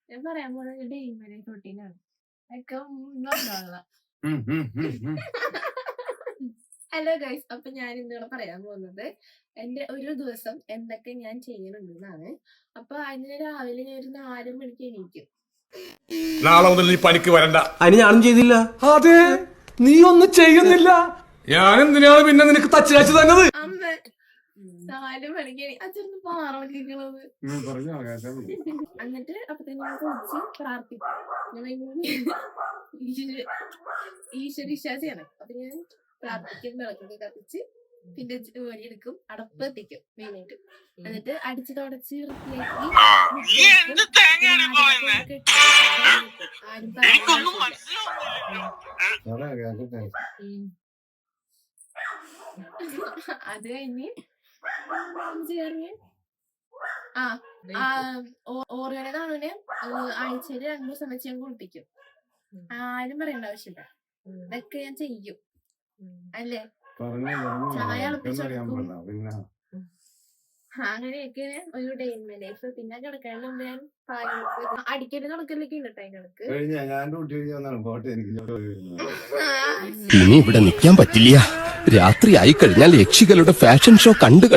ഞാൻ പറയാൻ പോകുന്നത് ഡെയിലി റൊട്ടീനാണ്. ഒക്കെ നോക്കാനുള്ള. ഹലോ ഗൈസ്, അപ്പൊ ഞാൻ ഇന്നിവിടെ പറയാൻ പോകുന്നത് എന്റെ ഒരു ദിവസം എന്തൊക്കെ ഞാൻ ചെയ്യണമെന്നാണ്. അപ്പൊ അതിന് രാവിലെ ഞാൻ ഒരു 4 മണിക്ക് എണീക്കും. നാളെ മുതൽ നീ പണിക്ക് വരണ്ട. അതിന് ഞാനും ചെയ്തില്ല. അതെ, നീ ഒന്നും ചെയ്യുന്നില്ല. ഞാൻ എന്തിനാണ് പിന്നെ നിനക്ക് തച്ച് കാച്ചു തന്നത്? അമ്മ 4 മണിക്ക് അച്ഛനൊന്ന് പാറക്കിക്കണത്. എന്നിട്ട് അപ്പൊ തന്നെ ഞാൻ കുളിച്ച് പ്രാർത്ഥിക്കും. ഈശ്വര വിശ്വാസിയാണ്. അപ്പൊ ഞാൻ പ്രാർത്ഥിക്കും, വിളക്കൊക്കെ കത്തിച്ച് പിന്നെ ജോലി എടുക്കും, അടപ്പ് എത്തിക്കും മെയിനായിട്ട്. എന്നിട്ട് അടിച്ചു തുടച്ച് വൃത്തിയാക്കി അത് കഴിഞ്ഞ് ഓറിയോനെ കാണുവിനെ ആഴ്ചയിൽ 2 ദിവസം വെച്ച് ഞാൻ കുളിപ്പിക്കും. ആരും പറയേണ്ട ആവശ്യമില്ല, ഇതൊക്കെ ഞാൻ ചെയ്യും അല്ലേ. ചായ അങ്ങനെയൊക്കെ ഒരു ഡേ ഇൻ മൈ ലൈഫ്. പിന്നെ കിടക്കാൻ മുമ്പ് ഞാൻ അടിക്കല് നടക്കലൊക്കെ ഉണ്ട് അതിനകത്ത്. ഇനി ഇവിടെ നിൽക്കാൻ പറ്റില്ല. രാത്രി ആയി കഴിഞ്ഞാൽ യക്ഷികളുടെ ഫാഷൻ ഷോ കണ്ടു